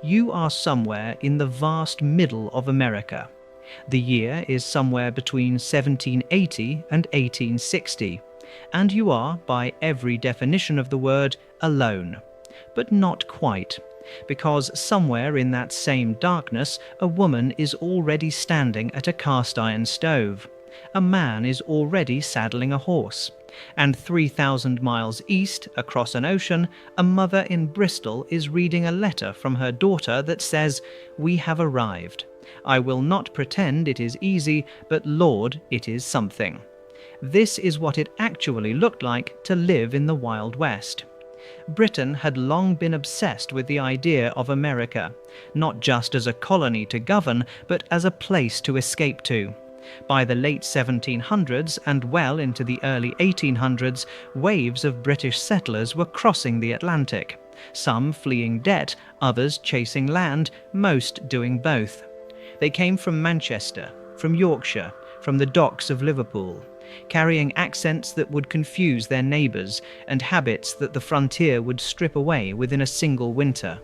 You are somewhere in the vast middle of America. The year is somewhere between 1780 and 1860, and you are, by every definition of the word, alone. But not quite, because somewhere in that same darkness a woman is already standing at a cast-iron stove. A man is already saddling a horse. And 3,000 miles east, across an ocean, a mother in Bristol is reading a letter from her daughter that says, "We have arrived. I will not pretend it is easy, but Lord, it is something." This is what it actually looked like to live in the Wild West. Britain had long been obsessed with the idea of America, not just as a colony to govern, but as a place to escape to. By the late 1700s and well into the early 1800s, waves of British settlers were crossing the Atlantic, some fleeing debt, others chasing land, most doing both. They came from Manchester, from Yorkshire, from the docks of Liverpool, carrying accents that would confuse their neighbours and habits that the frontier would strip away within a single winter.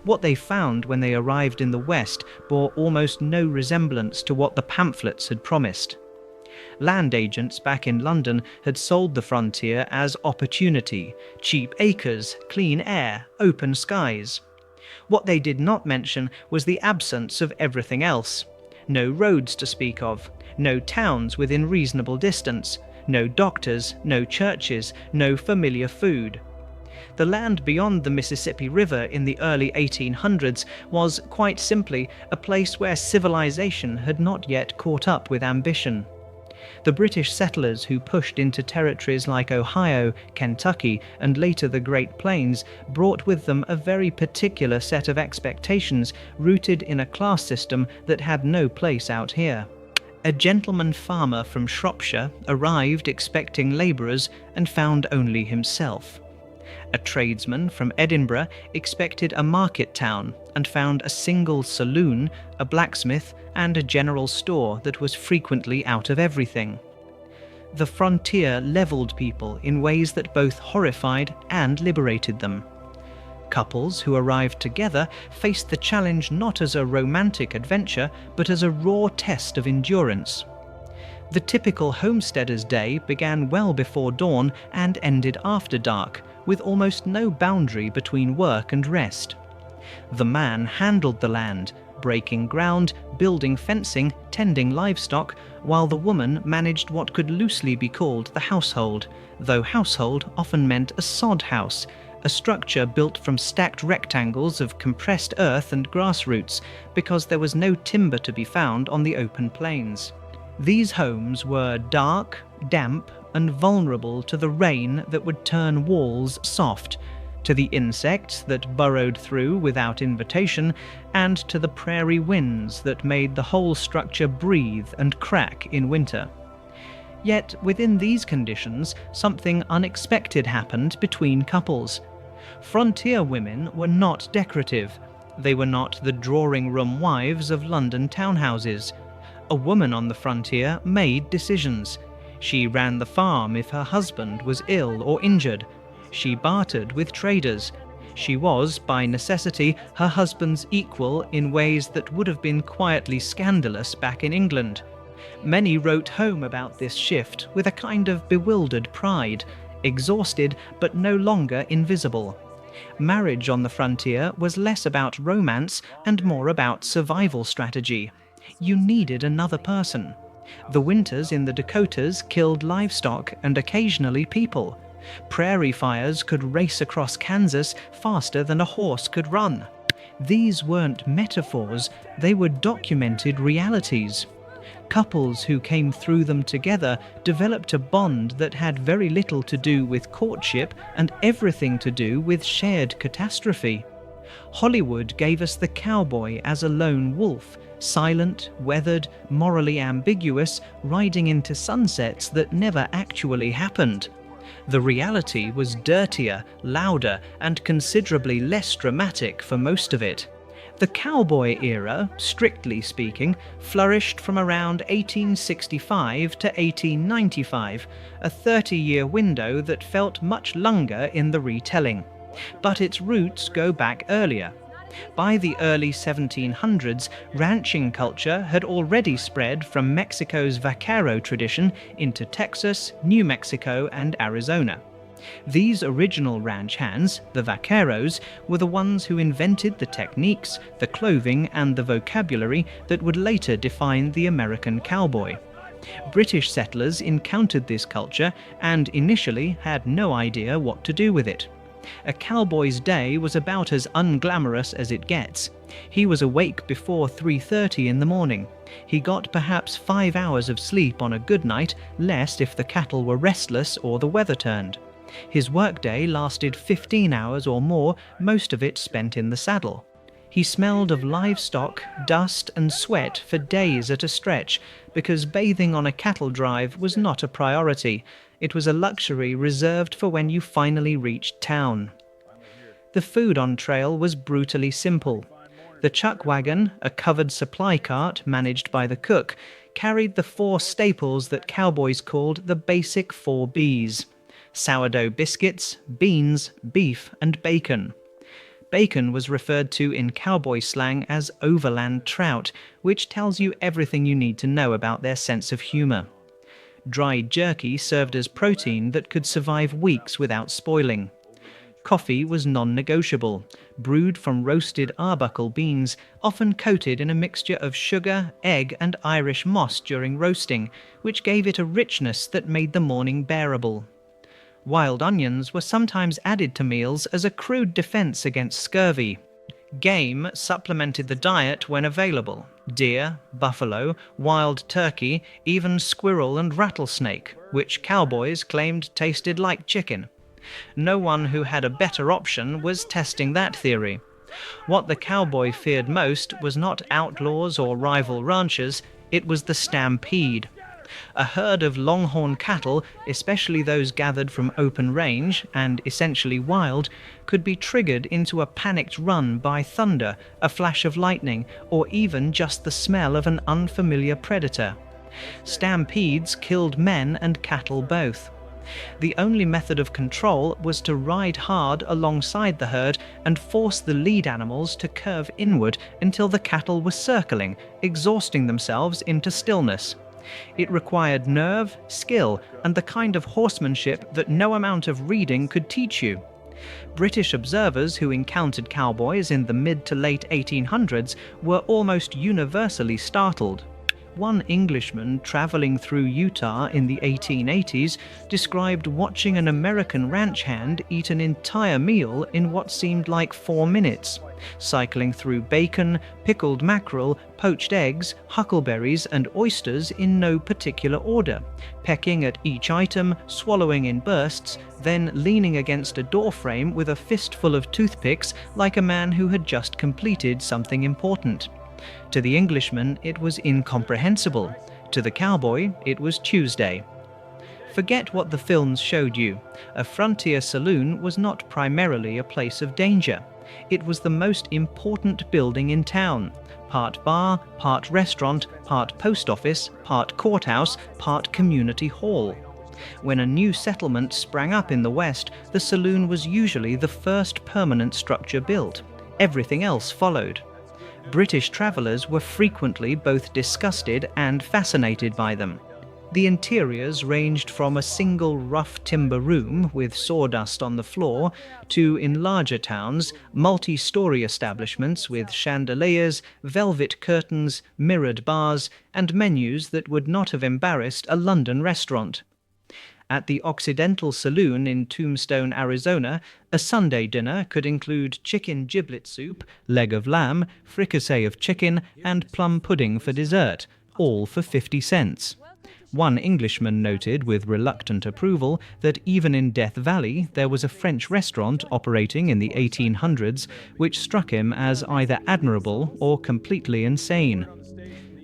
What they found when they arrived in the West bore almost no resemblance to what the pamphlets had promised. Land agents back in London had sold the frontier as opportunity, cheap acres, clean air, open skies. What they did not mention was the absence of everything else. No roads to speak of, no towns within reasonable distance, no doctors, no churches, no familiar food. The land beyond the Mississippi River in the early 1800s was, quite simply, a place where civilization had not yet caught up with ambition. The British settlers who pushed into territories like Ohio, Kentucky, and later the Great Plains brought with them a very particular set of expectations rooted in a class system that had no place out here. A gentleman farmer from Shropshire arrived expecting labourers and found only himself. A tradesman from Edinburgh expected a market town and found a single saloon, a blacksmith, and a general store that was frequently out of everything. The frontier levelled people in ways that both horrified and liberated them. Couples who arrived together faced the challenge not as a romantic adventure, but as a raw test of endurance. The typical homesteader's day began well before dawn and ended after dark, with almost no boundary between work and rest. The man handled the land, breaking ground, building fencing, tending livestock, while the woman managed what could loosely be called the household, though household often meant a sod house, a structure built from stacked rectangles of compressed earth and grass roots, because there was no timber to be found on the open plains. These homes were dark, damp, and vulnerable to the rain that would turn walls soft, to the insects that burrowed through without invitation, and to the prairie winds that made the whole structure breathe and crack in winter. Yet within these conditions, something unexpected happened between couples. Frontier women were not decorative. They were not the drawing-room wives of London townhouses. A woman on the frontier made decisions. She ran the farm if her husband was ill or injured. She bartered with traders. She was, by necessity, her husband's equal in ways that would have been quietly scandalous back in England. Many wrote home about this shift with a kind of bewildered pride, exhausted but no longer invisible. Marriage on the frontier was less about romance and more about survival strategy. You needed another person. The winters in the Dakotas killed livestock and occasionally people. Prairie fires could race across Kansas faster than a horse could run. These weren't metaphors, they were documented realities. Couples who came through them together developed a bond that had very little to do with courtship and everything to do with shared catastrophe. Hollywood gave us the cowboy as a lone wolf, silent, weathered, morally ambiguous, riding into sunsets that never actually happened. The reality was dirtier, louder, and considerably less dramatic for most of it. The cowboy era, strictly speaking, flourished from around 1865 to 1895, a 30-year window that felt much longer in the retelling. But its roots go back earlier. By the early 1700s, ranching culture had already spread from Mexico's vaquero tradition into Texas, New Mexico, and Arizona. These original ranch hands, the vaqueros, were the ones who invented the techniques, the clothing, and the vocabulary that would later define the American cowboy. British settlers encountered this culture and initially had no idea what to do with it. A cowboy's day was about as unglamorous as it gets. He was awake before 3:30 in the morning. He got perhaps 5 hours of sleep on a good night, less if the cattle were restless or the weather turned. His workday lasted 15 hours or more, most of it spent in the saddle. He smelled of livestock, dust, and sweat for days at a stretch, because bathing on a cattle drive was not a priority. It was a luxury reserved for when you finally reached town. The food on trail was brutally simple. The chuck wagon, a covered supply cart managed by the cook, carried the 4 staples that cowboys called the basic 4 Bs: sourdough biscuits, beans, beef, and bacon. Bacon was referred to in cowboy slang as overland trout, which tells you everything you need to know about their sense of humor. Dried jerky served as protein that could survive weeks without spoiling. Coffee was non-negotiable, brewed from roasted arbuckle beans, often coated in a mixture of sugar, egg, and Irish moss during roasting, which gave it a richness that made the morning bearable. Wild onions were sometimes added to meals as a crude defense against scurvy. Game supplemented the diet when available: deer, buffalo, wild turkey, even squirrel and rattlesnake, which cowboys claimed tasted like chicken. No one who had a better option was testing that theory. What the cowboy feared most was not outlaws or rival ranchers, it was the stampede. A herd of longhorn cattle, especially those gathered from open range and essentially wild, could be triggered into a panicked run by thunder, a flash of lightning, or even just the smell of an unfamiliar predator. Stampedes killed men and cattle both. The only method of control was to ride hard alongside the herd and force the lead animals to curve inward until the cattle were circling, exhausting themselves into stillness. It required nerve, skill, and the kind of horsemanship that no amount of reading could teach you. British observers who encountered cowboys in the mid to late 1800s were almost universally startled. One Englishman traveling through Utah in the 1880s described watching an American ranch hand eat an entire meal in what seemed like 4 minutes, cycling through bacon, pickled mackerel, poached eggs, huckleberries, and oysters in no particular order, pecking at each item, swallowing in bursts, then leaning against a doorframe with a fistful of toothpicks like a man who had just completed something important. To the Englishman, it was incomprehensible. To the cowboy, it was Tuesday. Forget what the films showed you. A frontier saloon was not primarily a place of danger. It was the most important building in town. Part bar, part restaurant, part post office, part courthouse, part community hall. When a new settlement sprang up in the West, the saloon was usually the first permanent structure built. Everything else followed. British travellers were frequently both disgusted and fascinated by them. The interiors ranged from a single rough timber room with sawdust on the floor to, in larger towns, multi-story establishments with chandeliers, velvet curtains, mirrored bars, and menus that would not have embarrassed a London restaurant. At the Occidental Saloon in Tombstone, Arizona, a Sunday dinner could include chicken giblet soup, leg of lamb, fricassee of chicken, and plum pudding for dessert, all for 50 cents. One Englishman noted with reluctant approval that even in Death Valley there was a French restaurant operating in the 1800s which struck him as either admirable or completely insane.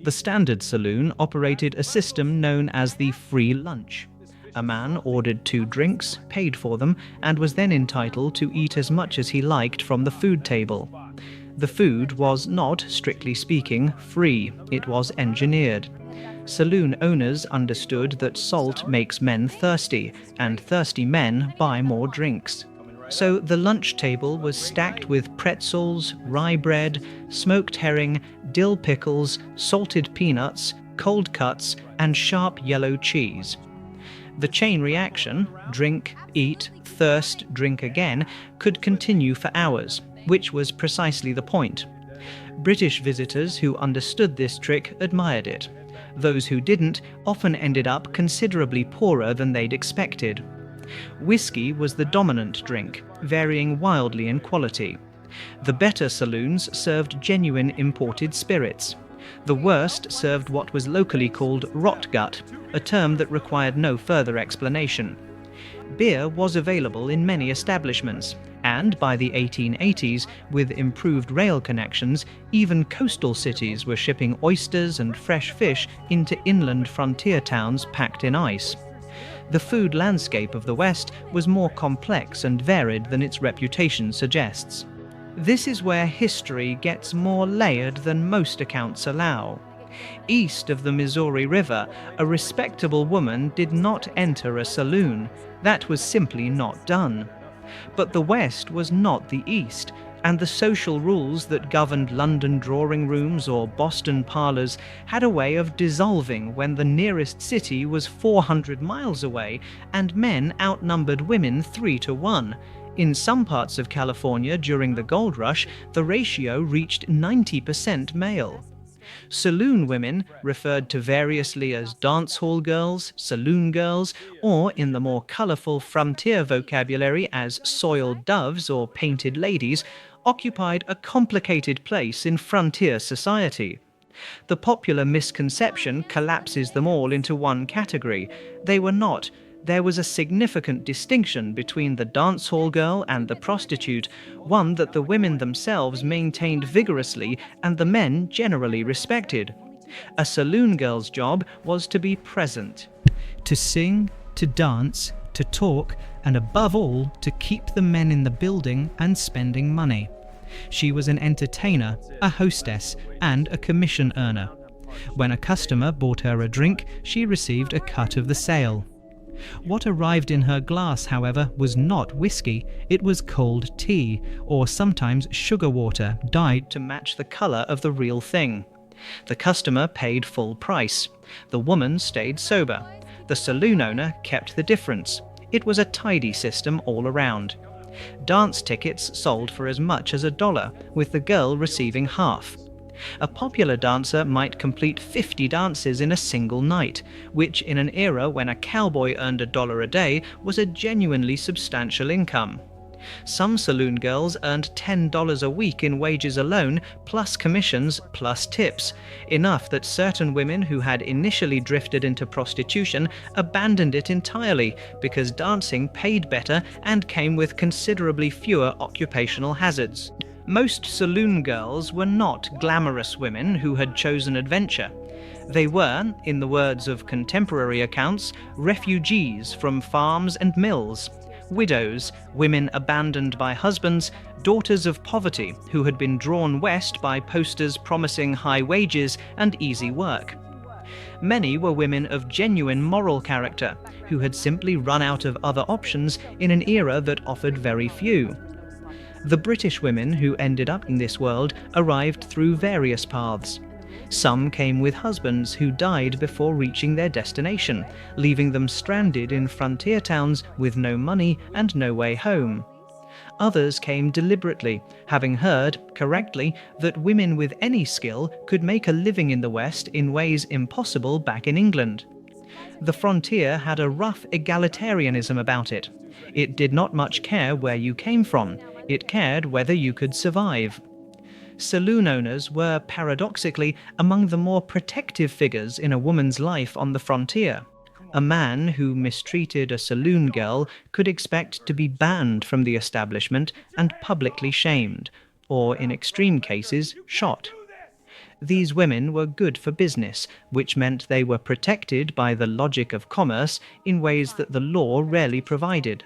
The Standard Saloon operated a system known as the free lunch. A man ordered 2 drinks, paid for them, and was then entitled to eat as much as he liked from the food table. The food was not, strictly speaking, free. It was engineered. Saloon owners understood that salt makes men thirsty, and thirsty men buy more drinks. So the lunch table was stacked with pretzels, rye bread, smoked herring, dill pickles, salted peanuts, cold cuts, and sharp yellow cheese. The chain reaction, drink, eat, thirst, drink again, could continue for hours, which was precisely the point. British visitors who understood this trick admired it. Those who didn't often ended up considerably poorer than they'd expected. Whiskey was the dominant drink, varying wildly in quality. The better saloons served genuine imported spirits. The worst served what was locally called rot gut, a term that required no further explanation. Beer was available in many establishments, and by the 1880s, with improved rail connections, even coastal cities were shipping oysters and fresh fish into inland frontier towns packed in ice. The food landscape of the West was more complex and varied than its reputation suggests. This is where history gets more layered than most accounts allow. East of the Missouri River, a respectable woman did not enter a saloon. That was simply not done. But the West was not the East, and the social rules that governed London drawing rooms or Boston parlours had a way of dissolving when the nearest city was 400 miles away and men outnumbered women 3-1. In some parts of California during the gold rush, the ratio reached 90% male. Saloon women, referred to variously as dance hall girls, saloon girls, or in the more colourful frontier vocabulary as soiled doves or painted ladies, occupied a complicated place in frontier society. The popular misconception collapses them all into one category. They were not. There was a significant distinction between the dance hall girl and the prostitute, one that the women themselves maintained vigorously and the men generally respected. A saloon girl's job was to be present, to sing, to dance, to talk, and above all, to keep the men in the building and spending money. She was an entertainer, a hostess, and a commission earner. When a customer bought her a drink, she received a cut of the sale. What arrived in her glass, however, was not whiskey, it was cold tea, or sometimes sugar water, dyed to match the colour of the real thing. The customer paid full price. The woman stayed sober. The saloon owner kept the difference. It was a tidy system all around. Dance tickets sold for as much as $1, with the girl receiving half. A popular dancer might complete 50 dances in a single night, which in an era when a cowboy earned $1 a day was a genuinely substantial income. Some saloon girls earned $10 a week in wages alone, plus commissions, plus tips, enough that certain women who had initially drifted into prostitution abandoned it entirely because dancing paid better and came with considerably fewer occupational hazards. Most saloon girls were not glamorous women who had chosen adventure. They were, in the words of contemporary accounts, refugees from farms and mills, widows, women abandoned by husbands, daughters of poverty who had been drawn west by posters promising high wages and easy work. Many were women of genuine moral character who had simply run out of other options in an era that offered very few. The British women who ended up in this world arrived through various paths. Some came with husbands who died before reaching their destination, leaving them stranded in frontier towns with no money and no way home. Others came deliberately, having heard, correctly, that women with any skill could make a living in the West in ways impossible back in England. The frontier had a rough egalitarianism about it. It did not much care where you came from. It cared whether you could survive. Saloon owners were, paradoxically, among the more protective figures in a woman's life on the frontier. A man who mistreated a saloon girl could expect to be banned from the establishment and publicly shamed, or in extreme cases, shot. These women were good for business, which meant they were protected by the logic of commerce in ways that the law rarely provided.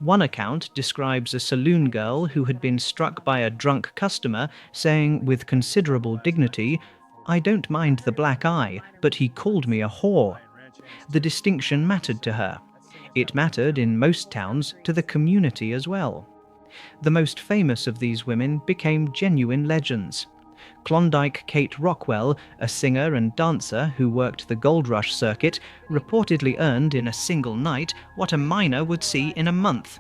One account describes a saloon girl who had been struck by a drunk customer saying with considerable dignity, "I don't mind the black eye, but he called me a whore." The distinction mattered to her. It mattered in most towns to the community as well. The most famous of these women became genuine legends. Klondike Kate Rockwell, a singer and dancer who worked the gold rush circuit, reportedly earned in a single night what a miner would see in a month.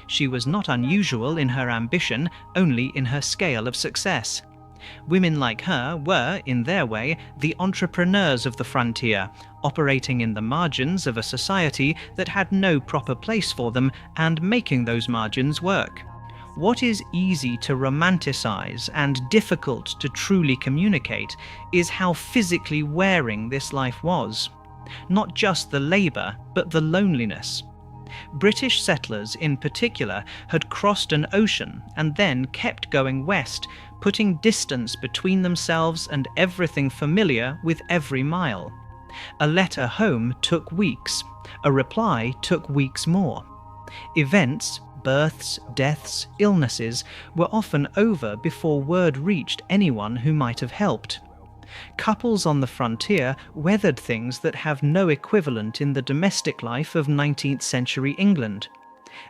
She was not unusual in her ambition, only in her scale of success. Women like her were, in their way, the entrepreneurs of the frontier, operating in the margins of a society that had no proper place for them and making those margins work. What is easy to romanticize and difficult to truly communicate is how physically wearing this life was. Not just the labor, but the loneliness. British settlers in particular had crossed an ocean and then kept going west, putting distance between themselves and everything familiar with every mile. A letter home took weeks. A reply took weeks more. Events, births, deaths, illnesses were often over before word reached anyone who might have helped. Couples on the frontier weathered things that have no equivalent in the domestic life of 19th century England.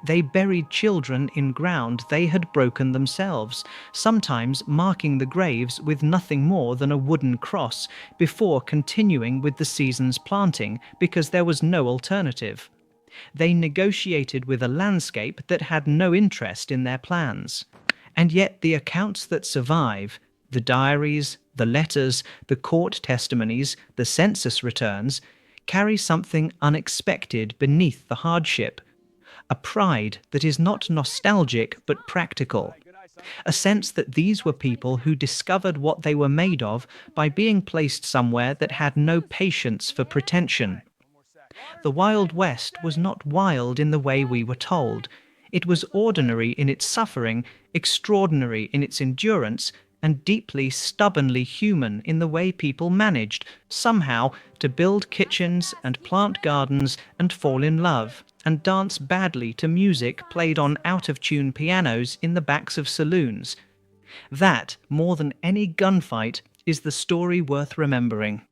They buried children in ground they had broken themselves, sometimes marking the graves with nothing more than a wooden cross before continuing with the season's planting because there was no alternative. They negotiated with a landscape that had no interest in their plans. And yet the accounts that survive, the diaries, the letters, the court testimonies, the census returns, carry something unexpected beneath the hardship. A pride that is not nostalgic but practical. A sense that these were people who discovered what they were made of by being placed somewhere that had no patience for pretension. The Wild West was not wild in the way we were told. It was ordinary in its suffering, extraordinary in its endurance, and deeply, stubbornly human in the way people managed, somehow, to build kitchens and plant gardens and fall in love, and dance badly to music played on out-of-tune pianos in the backs of saloons. That, more than any gunfight, is the story worth remembering.